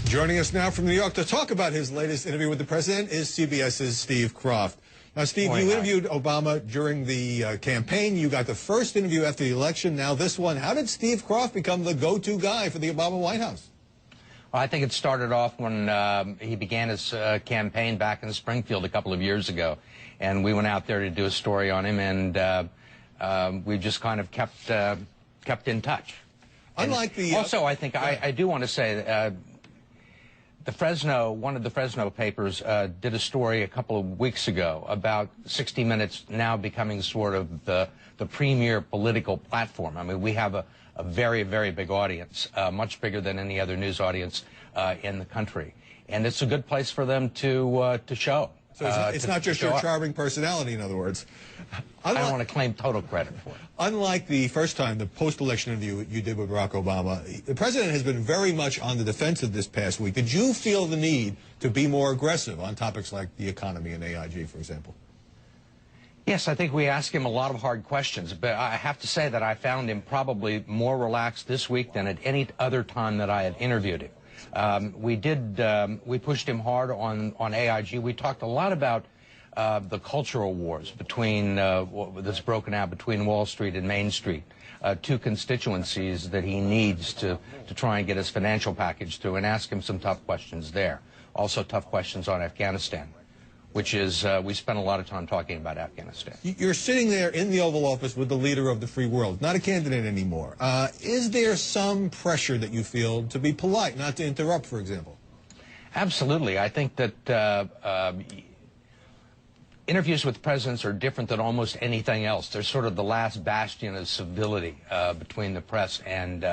Joining us now from New York to talk about his latest interview with the president is CBS's Steve Kroft. Now, Steve, you interviewed Obama during the campaign. You got the first interview after the election. Now this one. How did Steve Kroft become the go-to guy for the Obama White House? Well, I think it started off when he began his campaign back in Springfield a couple of years ago. And we went out there to do a story on him, and we just kind of kept in touch. Unlike the... Also, I think I do want to say one of the Fresno papers did a story a couple of weeks ago about 60 Minutes now becoming sort of the premier political platform. I mean, we have a very, very big audience, much bigger than any other news audience in the country. And it's a good place for them to show. So it's not just your charming personality, in other words. I don't want to claim total credit for it. Unlike the first time, the post-election interview you did with Barack Obama, the president has been very much on the defensive this past week. Did you feel the need to be more aggressive on topics like the economy and AIG, for example? Yes, I think we asked him a lot of hard questions, but I have to say that I found him probably more relaxed this week than at any other time that I had interviewed him. We pushed him hard on AIG. We talked a lot about the cultural wars that's broken out between Wall Street and Main Street, two constituencies that he needs to try and get his financial package through, and ask him some tough questions there. Also tough questions on Afghanistan, which is, we spent a lot of time talking about Afghanistan. You're sitting there in the Oval Office with the leader of the free world, not a candidate anymore. Is there some pressure that you feel to be polite, not to interrupt, for example? Absolutely. I think that interviews with presidents are different than almost anything else. They're sort of the last bastion of civility between the press and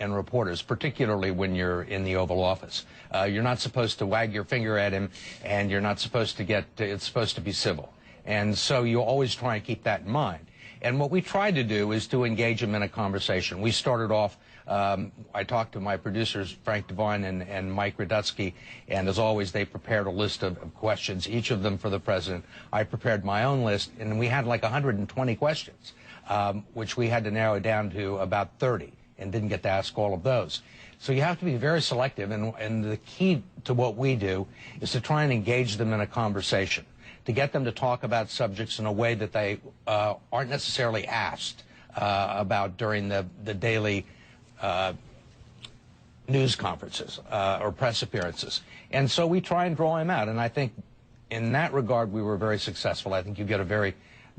reporters, particularly when you're in the Oval Office. You're not supposed to wag your finger at him, and you're not supposed to it's supposed to be civil. And so you always try and keep that in mind. And what we tried to do is to engage him in a conversation. We started off, I talked to my producers, Frank Devine and Mike Radutsky, and as always, they prepared a list of questions, each of them for the president. I prepared my own list, and we had like 120 questions, which we had to narrow down to about 30. And didn't get to ask all of those. So you have to be very selective, and the key to what we do is to try and engage them in a conversation, to get them to talk about subjects in a way that they aren't necessarily asked about during the daily news conferences or press appearances. And so we try and draw him out, and I think in that regard we were very successful. I think you get a very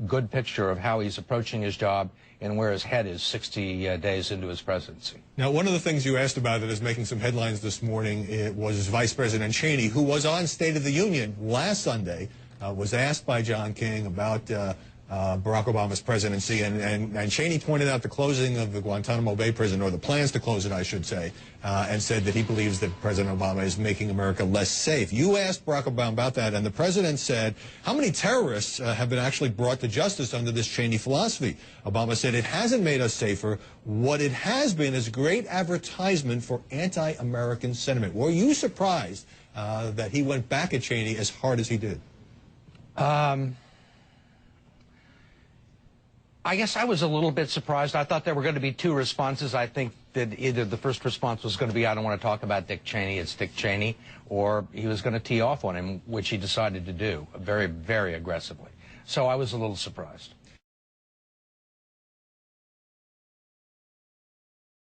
good picture of how he's approaching his job and where his head is 60 days into his presidency. Now, one of the things you asked about that is making some headlines this morning was Vice President Cheney, who was on State of the Union last Sunday, was asked by John King about Barack Obama's presidency, and Cheney pointed out the closing of the Guantanamo Bay prison, or the plans to close it, I should say, and said that he believes that President Obama is making America less safe. You asked Barack Obama about that, and the president said, how many terrorists have been actually brought to justice under this Cheney philosophy? Obama said, it hasn't made us safer. What it has been is great advertisement for anti-American sentiment. Were you surprised that he went back at Cheney as hard as he did? I guess I was a little bit surprised. I thought there were going to be two responses. I think that either the first response was going to be, I don't want to talk about Dick Cheney, it's Dick Cheney, or he was going to tee off on him, which he decided to do very, very aggressively. So I was a little surprised.